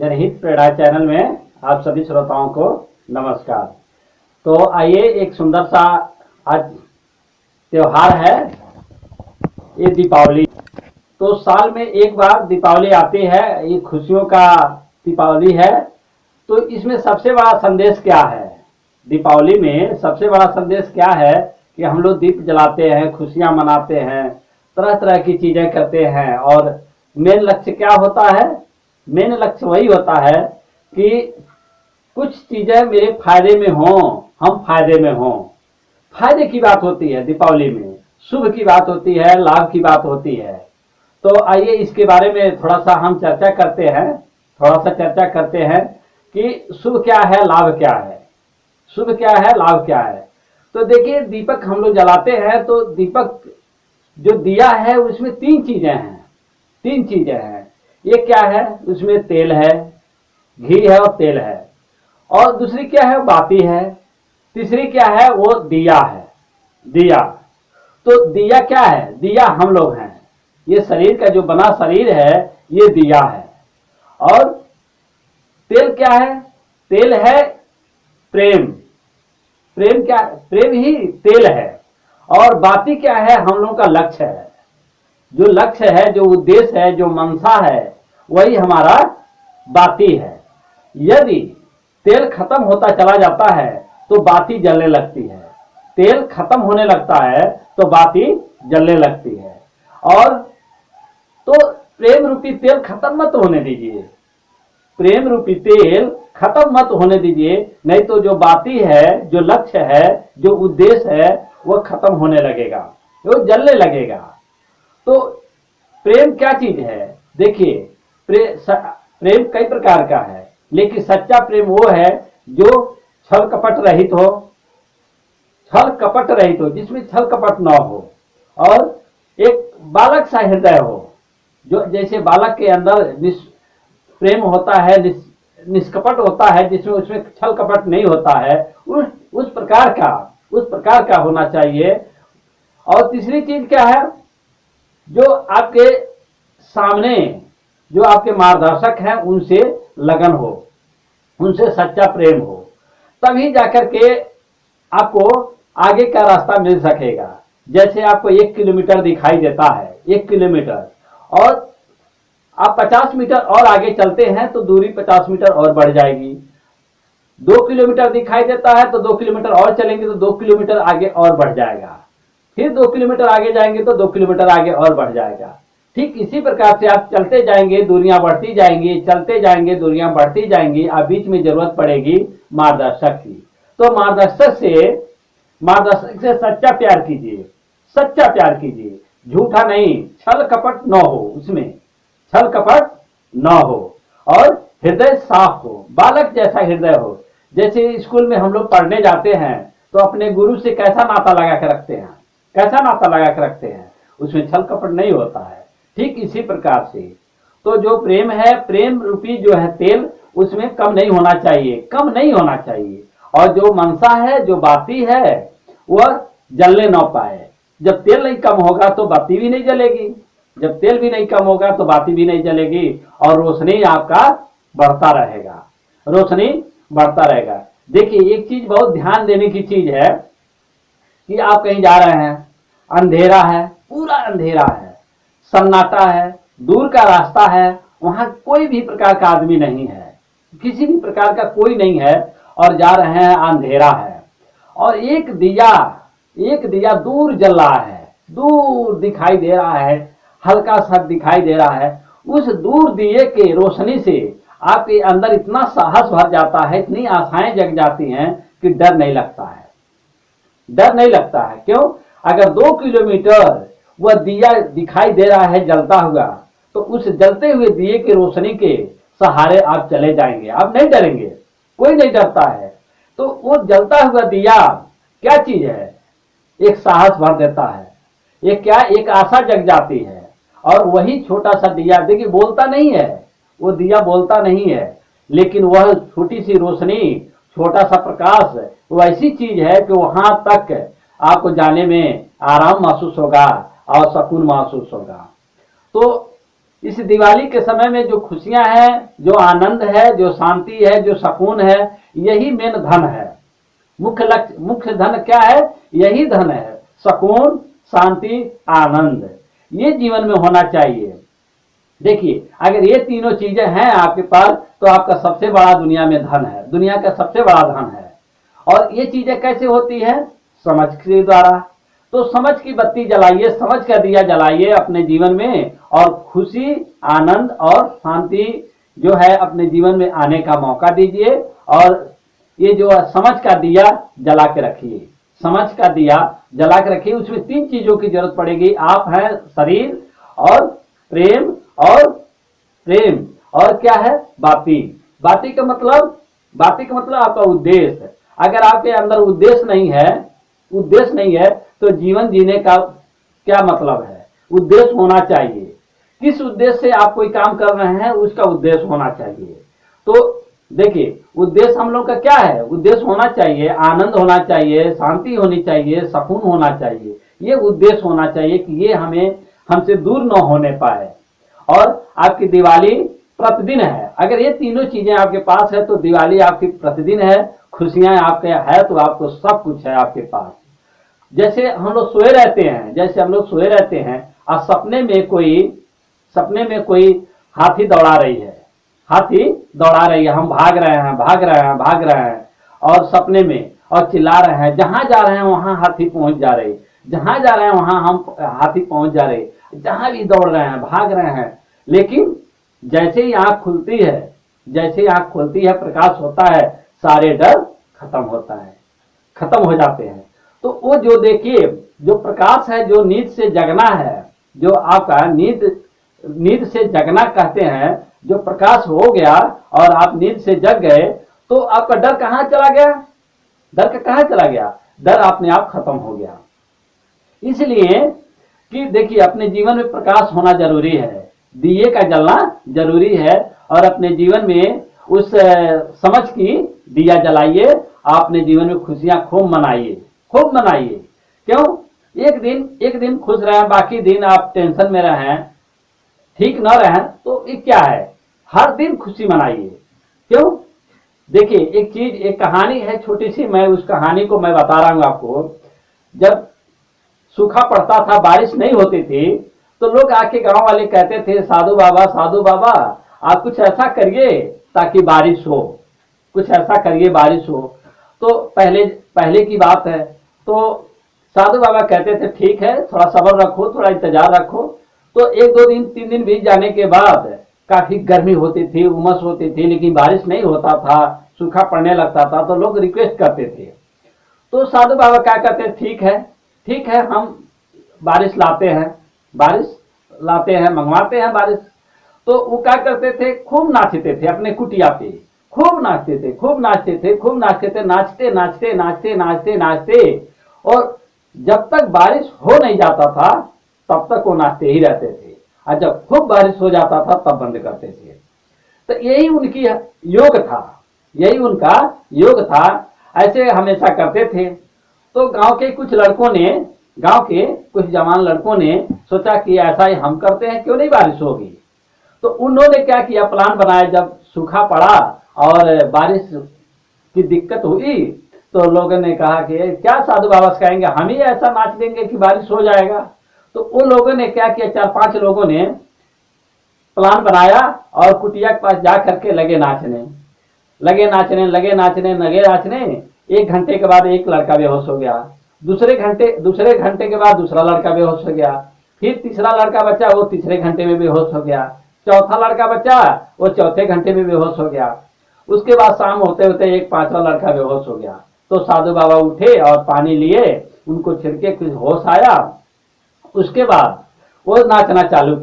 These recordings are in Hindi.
जनहित प्रेरणा चैनल में आप सभी श्रोताओं को नमस्कार। तो आइए एक सुंदर सा आज त्योहार है, ये दीपावली। तो साल में एक बार दीपावली आती है, ये खुशियों का दीपावली है। तो इसमें सबसे बड़ा संदेश क्या है? दीपावली में सबसे बड़ा संदेश क्या है कि हम लोग दीप जलाते हैं, खुशियां मनाते हैं, तरह तरह की चीजें करते हैं। और मेन लक्ष्य क्या होता है? मेन लक्ष्य वही होता है कि कुछ चीजें मेरे फायदे में हों, हम फायदे में हों। फायदे की बात होती है दीपावली में, शुभ की बात होती है, लाभ की बात होती है। तो आइए इसके बारे में थोड़ा सा हम चर्चा करते हैं कि शुभ क्या है, लाभ क्या है। शुभ क्या है, लाभ क्या है। तो देखिए, दीपक हम लोग जलाते हैं तो दीपक जो दिया है उसमें तीन चीजें हैं। ये क्या है? उसमें तेल है, घी है और तेल है। और दूसरी क्या है? बाती है। तीसरी क्या है? वो दिया है, दिया। तो दिया क्या है? दिया हम लोग हैं। ये शरीर का जो बना शरीर है ये दिया है। और तेल क्या है? तेल है प्रेम। प्रेम क्या? प्रेम ही तेल है। और बाती क्या है? हम लोगों का लक्ष्य है। जो लक्ष्य है, जो उद्देश्य है, जो मंशा है, वही हमारा बाती है। यदि तेल खत्म होता चला जाता है तो बाती जलने लगती है। तेल खत्म होने लगता है तो बाती जलने लगती है। और तो प्रेम रूपी तेल खत्म मत होने दीजिए। प्रेम रूपी तेल खत्म मत होने दीजिए, नहीं तो जो बाती है, जो लक्ष्य है, जो उद्देश्य है, वो खत्म होने लगेगा, वो जलने लगेगा। तो प्रेम क्या चीज है? देखिए, प्रेम कई प्रकार का है, लेकिन सच्चा प्रेम वो है जो छल कपट रहित हो, जिसमें छल कपट न हो। और एक बालक सा हृदय हो, जो जैसे बालक के अंदर प्रेम होता है, निष्कपट होता है, जिसमें उसमें छल कपट नहीं होता है, उस प्रकार का होना चाहिए। और तीसरी चीज क्या है? जो आपके सामने जो आपके मार्गदर्शक हैं उनसे लगन हो, उनसे सच्चा प्रेम हो, तभी जाकर के आपको आगे का रास्ता मिल सकेगा। जैसे आपको 1 किलोमीटर दिखाई देता है, 1 किलोमीटर, और आप 50 मीटर और आगे चलते हैं तो दूरी 50 मीटर और बढ़ जाएगी। 2 किलोमीटर दिखाई देता है तो 2 किलोमीटर और चलेंगे तो 2 किलोमीटर आगे और बढ़ जाएगा। फिर 2 किलोमीटर आगे जाएंगे तो 2 किलोमीटर आगे और बढ़ जाएगा। ठीक इसी प्रकार से आप चलते जाएंगे, दूरियां बढ़ती जाएंगी, चलते जाएंगे, दूरियां बढ़ती जाएंगी। अब बीच में जरूरत पड़ेगी मार्गदर्शक की। तो मार्गदर्शक से सच्चा प्यार कीजिए, सच्चा प्यार कीजिए, झूठा नहीं, छल कपट न हो, उसमें छल कपट न हो। और हृदय साफ हो, बालक जैसा हृदय हो। जैसे स्कूल में हम लोग पढ़ने जाते हैं तो अपने गुरु से कैसा नाता लगा के रखते हैं, उसमें छल कपट नहीं होता है। ठीक इसी प्रकार से तो जो प्रेम है, प्रेम रूपी जो है तेल, उसमें कम नहीं होना चाहिए। और जो मनसा है, जो बाती है, वह जलने न पाए। जब तेल नहीं कम होगा तो बाती भी नहीं जलेगी, जब तेल भी नहीं कम होगा तो बाती भी नहीं जलेगी, और रोशनी आपका बढ़ता रहेगा। देखिए, एक चीज बहुत ध्यान देने की चीज है कि आप कहीं जा रहे हैं, अंधेरा है, पूरा अंधेरा है, सन्नाटा है, दूर का रास्ता है, वहां कोई भी प्रकार का आदमी नहीं है, किसी भी प्रकार का कोई नहीं है, और जा रहे हैं, अंधेरा है, और एक दिया दूर जल रहा है, दूर दिखाई दे रहा है, हल्का सा दिखाई दे रहा है। उस दूर दिए के रोशनी से आपके अंदर इतना साहस भर जाता है, इतनी आशाएं जग जाती हैं कि डर नहीं लगता है। क्यों? अगर 2 किलोमीटर वह दिया दिखाई दे रहा है जलता हुआ, तो उस जलते हुए दिए के रोशनी के सहारे आप चले जाएंगे, आप नहीं डरेंगे, कोई नहीं डरता है। तो वो जलता हुआ दिया क्या चीज है? एक साहस भर देता है, एक आशा जग जाती है। और वही छोटा सा दिया, देखिए, बोलता नहीं है, वो दिया बोलता नहीं है, लेकिन वह छोटी सी रोशनी, छोटा सा प्रकाश, वो ऐसी चीज है कि वहां तक आपको जाने में आराम महसूस होगा और सुकून महसूस होगा। तो इस दिवाली के समय में जो खुशियां हैं, जो आनंद है, जो शांति है, जो सुकून है, यही मेन धन है। मुख्य लक्ष्य, मुख्य धन क्या है? यही धन है, सुकून, शांति, आनंद। ये जीवन में होना चाहिए। देखिए, अगर ये तीनों चीजें हैं आपके पास तो आपका सबसे बड़ा दुनिया में धन है, दुनिया का सबसे बड़ा धन है। और ये चीजें कैसे होती है? समझ के द्वारा। तो समझ की बत्ती जलाइए, समझ का दिया जलाइए अपने जीवन में, और खुशी, आनंद और शांति जो है अपने जीवन में आने का मौका दीजिए। और ये जो समझ का दिया जला के रखिए, समझ का दिया जला के रखिए। उसमें तीन चीजों की जरूरत पड़ेगी। आप हैं शरीर, और प्रेम, और प्रेम, और क्या है? बाती। बाती का मतलब, बाती का मतलब आपका उद्देश्य। अगर आपके अंदर उद्देश्य नहीं है, उद्देश्य नहीं है तो जीवन जीने का क्या मतलब है? उद्देश्य होना चाहिए। किस उद्देश्य से आप कोई काम कर रहे हैं, उसका उद्देश्य होना चाहिए। तो देखिए, उद्देश्य हम लोग का क्या है? उद्देश्य होना चाहिए, आनंद होना चाहिए, शांति होनी चाहिए, सुकून होना चाहिए। ये उद्देश्य होना चाहिए कि ये हमें हमसे दूर न होने पाए। और आपकी दिवाली प्रतिदिन है। अगर ये तीनों चीजें आपके पास है तो दिवाली आपकी प्रतिदिन है, खुशियां आपके है, तो आपको सब कुछ है आपके पास। जैसे हम लोग सोए रहते हैं, जैसे हम लोग सोए रहते हैं और सपने में कोई हाथी दौड़ा रही है, हाथी दौड़ा रही है, हम भाग रहे हैं, भाग रहे हैं, भाग रहे हैं, और सपने में, और चिल्ला रहे हैं, जहां जा रहे हैं वहां हाथी पहुंच जा रहे, जहां जा रहे हैं वहां हम हाथी पहुंच जा रहे, जहां भी दौड़ रहे हैं, भाग रहे हैं। लेकिन जैसे ही आंख खुलती है, जैसे ही आंख खुलती है, प्रकाश होता है, सारे डर खत्म होता है, खत्म हो जाते हैं। तो वो जो देखिए, जो प्रकाश है, जो नींद से जगना है, जो आपका नींद से जगना कहते हैं, जो प्रकाश हो गया और आप नींद से जग गए, तो आपका डर कहां चला गया? डर का कहां चला गया? डर अपने आप खत्म हो गया। इसलिए कि देखिए, अपने जीवन में प्रकाश होना जरूरी है, दिए का जलना जरूरी है। और अपने जीवन में उस समझ की दिया जलाइए, अपने जीवन में खुशियां खूब मनाइए, खूब मनाइए। क्यों? एक दिन खुश रहें, बाकी दिन आप टेंशन में रहें, ठीक न रहें, तो ये क्या है? हर दिन खुशी मनाइए। क्यों? देखिए, एक कहानी है छोटी सी, मैं उस कहानी को मैं बता रहा हूं आपको। जब सूखा पड़ता था, बारिश नहीं होती थी, तो लोग आके गांव वाले कहते थे, साधु बाबा, साधु बाबा, आप कुछ ऐसा करिए ताकि बारिश हो, कुछ ऐसा करिए बारिश हो। तो पहले की बात है। तो साधु बाबा कहते थे, ठीक है, थोड़ा सब्र रखो, थोड़ा इंतजार रखो। तो 1-2 दिन 3 दिन बीत जाने के बाद काफी गर्मी होती थी, उमस होती थी, लेकिन बारिश नहीं होता था, सूखा पड़ने लगता था। तो लोग रिक्वेस्ट करते थे। तो साधु बाबा क्या कहते, ठीक है, हम बारिश लाते हैं, मंगवाते हैं बारिश। तो वो क्या करते थे, खूब नाचते थे अपने कुटिया पे, खूब नाचते थे, खूब नाचते थे, खूब नाचते थे, नाचते नाचते नाचते नाचते नाचते, और जब तक बारिश हो नहीं जाता था तब तक वो नाचते ही रहते थे, और जब खूब बारिश हो जाता था तब बंद करते थे। तो यही उनकी योग था, यही उनका योग था, ऐसे हमेशा करते थे। तो गांव के कुछ जवान लड़कों ने सोचा कि ऐसा ही हम करते हैं, क्यों नहीं बारिश होगी। तो उन्होंने क्या किया, प्लान बनाया। जब सूखा पड़ा और बारिश की दिक्कत हुई, तो लोगों ने कहा कि क्या साधु बाबा कहेंगे, हम ही ऐसा नाच देंगे कि बारिश हो जाएगा। तो उन लोगों ने क्या किया, 4-5 लोगों ने प्लान बनाया और कुटिया के पास जा करके लगे नाचने। 1 घंटे के बाद एक लड़का बेहोश हो गया, दूसरे घंटे के बाद दूसरा लड़का बेहोश हो गया, फिर तीसरा लड़का बचा, वो तीसरे घंटे में बेहोश हो गया, चौथा लड़का बचा, वो चौथे घंटे में बेहोश हो गया। उसके बाद शाम होते होते एक 5वां लड़का बेहोश हो गया। तो साधु बाबा उठे और पानी लिए, उनको छिड़के, कुछ होश आया। उसके बाद वो नाचना चालू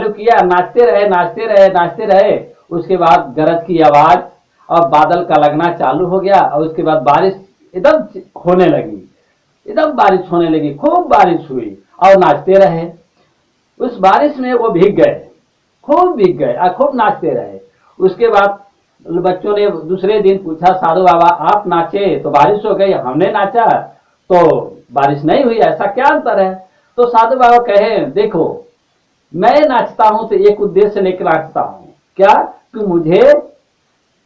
किया, नाचते रहे। उसके बाद गरज की आवाज और बादल का लगना चालू हो गया, और उसके बाद बारिश एकदम होने लगी, खूब बारिश हुई, और नाचते रहे। उस बारिश में वो भीग गए और खूब नाचते रहे। उसके बाद बच्चों ने दूसरे दिन पूछा, साधु बाबा आप नाचे तो बारिश हो गई, हमने नाचा तो बारिश नहीं हुई, ऐसा क्या अंतर है। तो साधु बाबा कहे, देखो मैं नाचता हूं तो एक उद्देश्य लेकर नाचता हूं, क्या? कि मुझे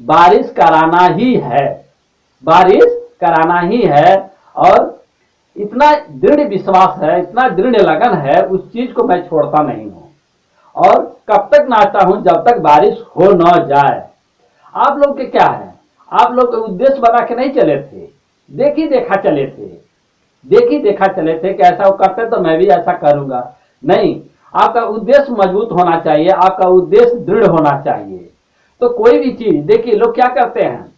बारिश कराना ही है, बारिश कराना ही है। और इतना दृढ़ विश्वास है, इतना दृढ़ लगन है, उस चीज को मैं छोड़ता नहीं हूं। और कब तक नाचता हूं? जब तक बारिश हो न जाए। आप लोग के क्या है? आप लोग उद्देश्य बना के नहीं चले थे, देखी देखा चले थे, देखी देखा चले थे कि ऐसा वो करते तो मैं भी ऐसा करूंगा। नहीं, आपका उद्देश्य मजबूत होना चाहिए, आपका उद्देश्य दृढ़ होना चाहिए। तो कोई भी चीज देखिए, लोग क्या करते हैं,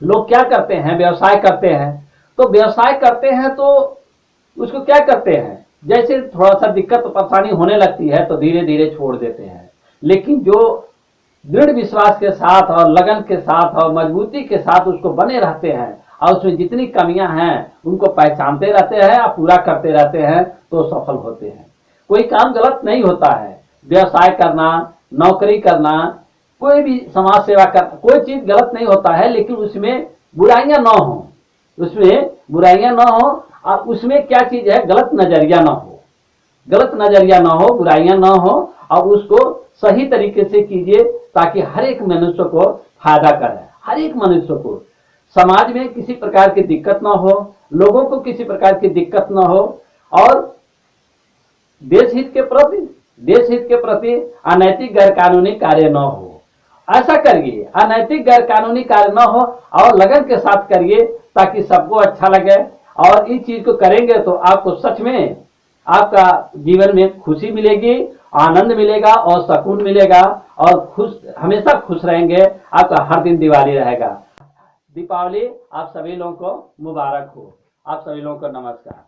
लोग क्या करते हैं, व्यवसाय करते हैं। तो व्यवसाय करते हैं तो उसको क्या करते हैं, जैसे थोड़ा सा दिक्कत परेशानी होने लगती है तो धीरे धीरे छोड़ देते हैं। लेकिन जो दृढ़ विश्वास के साथ और लगन के साथ और मजबूती के साथ उसको बने रहते हैं और उसमें जितनी कमियां हैं उनको पहचानते रहते हैं और पूरा करते रहते हैं तो सफल होते हैं। कोई काम गलत नहीं होता है, व्यवसाय करना, नौकरी करना, कोई भी समाज सेवा करना, कोई चीज गलत नहीं होता है, लेकिन उसमें बुराइयां ना हो, उसमें बुराइयां ना हो। और उसमें क्या चीज है, गलत नजरिया ना हो, गलत नजरिया ना हो, बुराइयां ना हो। और उसको सही तरीके से कीजिए ताकि हर एक मनुष्य को फायदा करे, हर एक मनुष्य को समाज में किसी प्रकार की दिक्कत ना हो, लोगों को किसी प्रकार की दिक्कत ना हो। और देश हित के प्रति, देश हित के प्रति अनैतिक गैर कानूनी कार्य न हो, ऐसा करिए। अनैतिक गैर कानूनी कार्य न हो और लगन के साथ करिए ताकि सबको अच्छा लगे। और इस चीज को करेंगे तो आपको सच में आपका जीवन में खुशी मिलेगी, आनंद मिलेगा और सुकून मिलेगा और खुश, हमेशा खुश रहेंगे। आपका हर दिन दिवाली रहेगा। दीपावली आप सभी लोगों को मुबारक हो। आप सभी लोगों को नमस्कार।